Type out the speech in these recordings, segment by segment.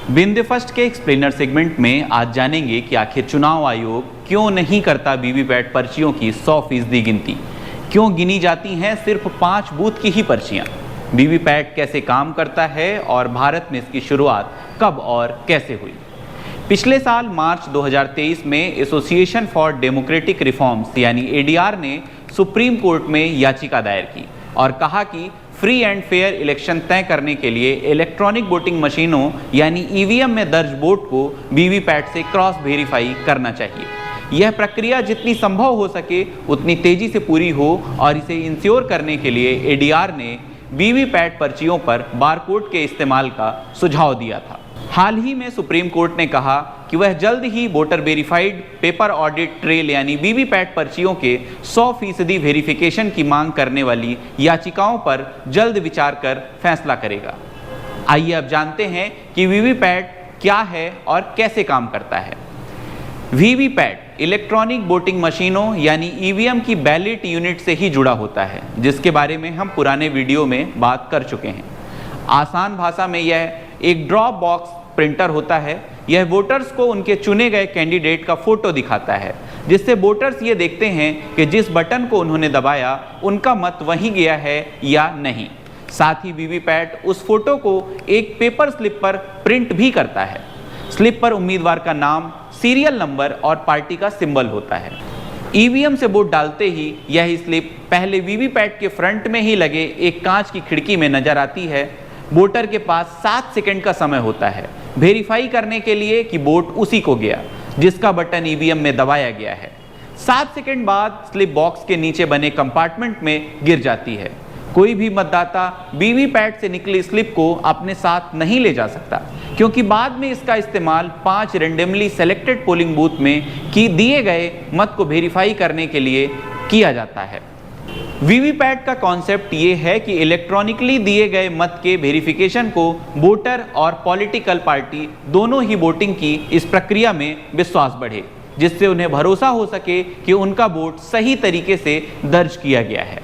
बिंदु फर्स्ट के explainer segment में आज जानेंगे कि आखिर चुनाव आयोग क्यों नहीं करता वीवीपैट पर्चियों की 100% गिनती, क्यों गिनी जाती हैं सिर्फ 5 बूथ की ही पर्चियां, वीवीपैट कैसे काम करता है और भारत में इसकी शुरुआत कब और कैसे हुई। पिछले साल मार्च 2023 में एसोसिएशन फॉर डेमोक्रेटिक रिफॉर्म्स यानी एडीआर ने सुप्रीम कोर्ट में याचिका दायर की और कहा कि फ्री एंड फेयर इलेक्शन तय करने के लिए इलेक्ट्रॉनिक वोटिंग मशीनों यानी ईवीएम में दर्ज वोट को वीवीपैट से क्रॉस वेरीफाई करना चाहिए। यह प्रक्रिया जितनी संभव हो सके उतनी तेजी से पूरी हो और इसे इंश्योर करने के लिए एडीआर ने वीवीपैट पर्चियों पर बारकोड के इस्तेमाल का सुझाव दिया था। हाल ही में सुप्रीम कोर्ट ने कहा कि वह जल्द ही voter verified paper audit trail यानी वीवीपैट पर्चियों के 100% वेरिफिकेशन की मांग करने वाली याचिकाओं पर जल्द विचार कर फैसला करेगा। आइए अब जानते हैं कि वीवीपैट क्या है और कैसे काम करता है। वीवीपैट इलेक्ट्रॉनिक वोटिंग मशीनों यानी ईवीएम की बैलेट यूनिट से ही जुड़ा होता है, जिसके बारे में हम पुराने वीडियो में बात कर चुके हैं। आसान भाषा में यह एक ड्रॉप बॉक्स प्रिंटर होता है। यह वोटर्स को उनके चुने गए कैंडिडेट का फोटो दिखाता है, जिससे वोटर्स ये देखते हैं कि जिस बटन को उन्होंने दबाया उनका मत वहीं गया है या नहीं। साथ ही वीवीपैट उस फोटो को एक पेपर स्लिप पर प्रिंट भी करता है। स्लिप पर उम्मीदवार का नाम, सीरियल नंबर और पार्टी का सिंबल होता है। ईवीएम से वोट डालते ही यह स्लिप पहले वीवीपैट के फ्रंट में ही लगे एक कांच की खिड़की में नजर आती है। वोटर के पास 7 सेकंड का समय होता है वेरीफाई करने के लिए कि वोट उसी को गया जिसका बटन ईवीएम में दबाया गया है। 7 सेकंड बाद स्लिप बॉक्स के नीचे बने कंपार्टमेंट में गिर जाती है। कोई भी मतदाता वीवीपैट से निकली स्लिप को अपने साथ नहीं ले जा सकता, क्योंकि बाद में इसका इस्तेमाल 5 रेंडमली सेलेक्टेड पोलिंग बूथ में दिए गए मत को वेरीफाई करने के लिए किया जाता है। वीवीपैट का कॉन्सेप्ट ये है कि इलेक्ट्रॉनिकली दिए गए मत के वेरिफिकेशन को वोटर और पॉलिटिकल पार्टी दोनों ही वोटिंग की इस प्रक्रिया में विश्वास बढ़े, जिससे उन्हें भरोसा हो सके कि उनका वोट सही तरीके से दर्ज किया गया है।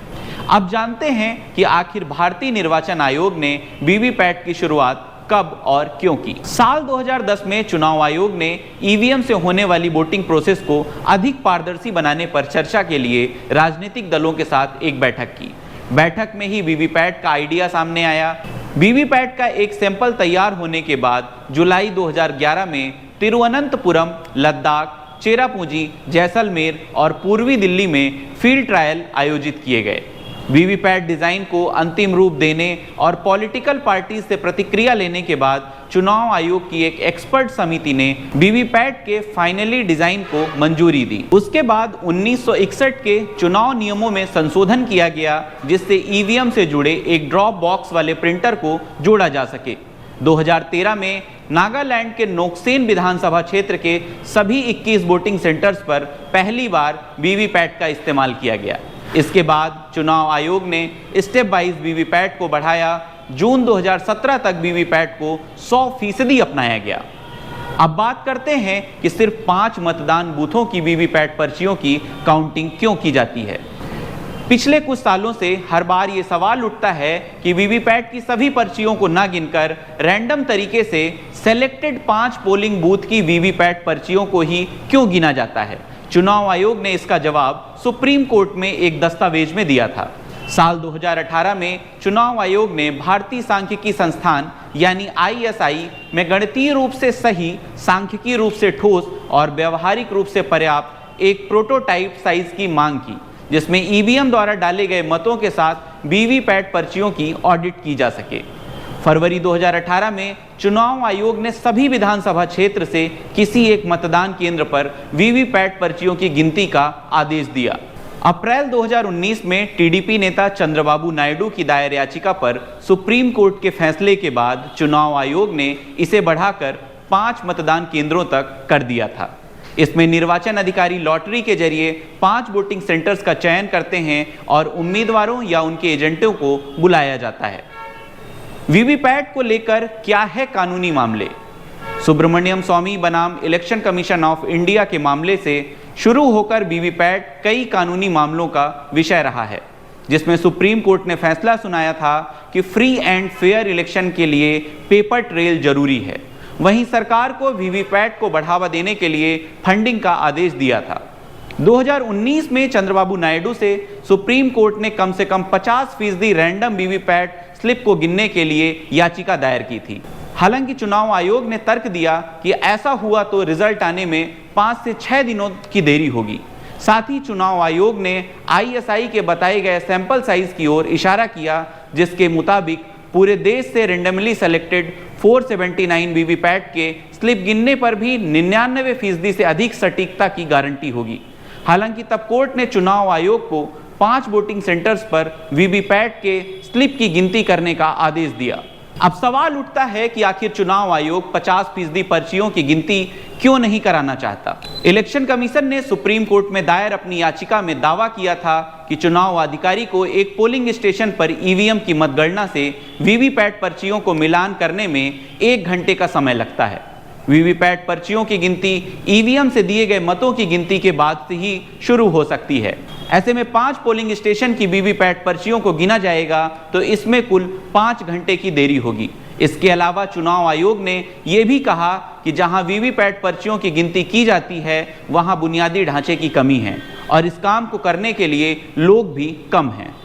अब जानते हैं कि आखिर भारतीय निर्वाचन आयोग ने वीवीपैट की शुरुआत कब और क्यों की। साल 2010 में चुनाव आयोग ने ईवीएम से होने वाली वोटिंग प्रोसेस को अधिक पारदर्शी बनाने पर चर्चा के लिए राजनीतिक दलों के साथ एक बैठक की। बैठक में ही वीवीपैट का आइडिया सामने आया। वीवीपैट का एक सैंपल तैयार होने के बाद जुलाई 2011 में तिरुवनंतपुरम, लद्दाख, चेरापूंजी, जैसलमेर और पूर्वी दिल्ली में फील्ड ट्रायल आयोजित किए गए। वीवीपैट डिज़ाइन को अंतिम रूप देने और पॉलिटिकल पार्टी से प्रतिक्रिया लेने के बाद चुनाव आयोग की एक एक्सपर्ट समिति ने वीवीपैट के फाइनली डिज़ाइन को मंजूरी दी। उसके बाद 1961 के चुनाव नियमों में संशोधन किया गया, जिससे ईवीएम से जुड़े एक ड्रॉप बॉक्स वाले प्रिंटर को जोड़ा जा सके। 2013 में नागालैंड के नोक्सेन विधानसभा क्षेत्र के सभी 21 वोटिंग सेंटर्स पर पहली बार वीवीपैट का इस्तेमाल किया गया। इसके बाद चुनाव आयोग ने स्टेप वाइज वीवीपैट को बढ़ाया। जून 2017 तक वीवीपैट को 100% अपनाया गया। अब बात करते हैं कि सिर्फ 5 मतदान बूथों की वीवीपैट पर्चियों की काउंटिंग क्यों की जाती है। पिछले कुछ सालों से हर बार ये सवाल उठता है कि वीवीपैट की सभी पर्चियों को न गिनकर रैंडम तरीके से सेलेक्टेड 5 पोलिंग बूथ की वीवीपैट पर्चियों को ही क्यों गिना जाता है। चुनाव आयोग ने इसका जवाब सुप्रीम कोर्ट में एक दस्तावेज में दिया था। साल 2018 में चुनाव आयोग ने भारतीय सांख्यिकी संस्थान यानी ISI में गणितीय रूप से सही, सांख्यिकी रूप से ठोस और व्यवहारिक रूप से पर्याप्त एक प्रोटोटाइप साइज की मांग की, जिसमें ईवीएम द्वारा डाले गए मतों के साथ वीवीपैट पर्चियों की ऑडिट की जा सके। फरवरी 2018 में चुनाव आयोग ने सभी विधानसभा क्षेत्र से किसी एक मतदान केंद्र पर वीवीपैट पर्चियों की गिनती का आदेश दिया। अप्रैल 2019 में टीडीपी नेता चंद्रबाबू नायडू की दायर याचिका पर सुप्रीम कोर्ट के फैसले के बाद चुनाव आयोग ने इसे बढ़ाकर 5 मतदान केंद्रों तक कर दिया था। इसमें निर्वाचन अधिकारी लॉटरी के जरिए 5 वोटिंग सेंटर्स का चयन करते हैं और उम्मीदवारों या उनके एजेंटों को बुलाया जाता है। वीवीपैट को लेकर क्या है कानूनी मामले। सुब्रमण्यम स्वामी बनाम इलेक्शन कमीशन ऑफ इंडिया के मामले से शुरू होकर वीवीपैट कई कानूनी मामलों का विषय रहा है, जिसमें सुप्रीम कोर्ट ने फैसला सुनाया था कि फ्री एंड फेयर इलेक्शन के लिए पेपर ट्रेल जरूरी है। वहीं सरकार को वीवीपैट को बढ़ावा देने के लिए फंडिंग का आदेश दिया था। 2019 में चंद्रबाबू नायडू से सुप्रीम कोर्ट ने कम से कम 50% रैंडम वीवीपैट स्लिप को गिनने के लिए याचिका दायर की थी। हालांकि चुनाव आयोग ने तर्क दिया कि ऐसा हुआ तो रिजल्ट आने में 5 से 6 दिनों की देरी होगी। साथ ही चुनाव आयोग ने ISI के बताए गए सैंपल साइज की ओर इशारा किया, जिसके मुताबिक पूरे देश से रेंडमली सेलेक्टेड 479 वीवीपैट के स्लिप गिनने पर भी 99% से अधिक सटीकता की गारंटी होगी। हालांकि तब कोर्ट ने चुनाव आयोग को 5 वोटिंग सेंटर्स पर वीवीपैट के स्लिप की गिनती करने का आदेश दिया। अब सवाल उठता है कि आखिर चुनाव आयोग 50% पर्चियों की गिनती क्यों नहीं कराना चाहता। इलेक्शन कमीशन ने सुप्रीम कोर्ट में दायर अपनी याचिका में दावा किया था कि चुनाव अधिकारी को एक पोलिंग स्टेशन पर ईवीएम की मतगणना से वीवीपैट पर्चियों को मिलान करने में 1 घंटे का समय लगता है। वीवीपैट पर्चियों की गिनती ईवीएम से दिए गए मतों की गिनती के बाद से ही शुरू हो सकती है। ऐसे में 5 पोलिंग स्टेशन की वीवीपैट पर्चियों को गिना जाएगा तो इसमें कुल 5 घंटे की देरी होगी। इसके अलावा चुनाव आयोग ने यह भी कहा कि जहां वीवीपैट पर्चियों की गिनती की जाती है वहां बुनियादी ढांचे की कमी है और इस काम को करने के लिए लोग भी कम हैं।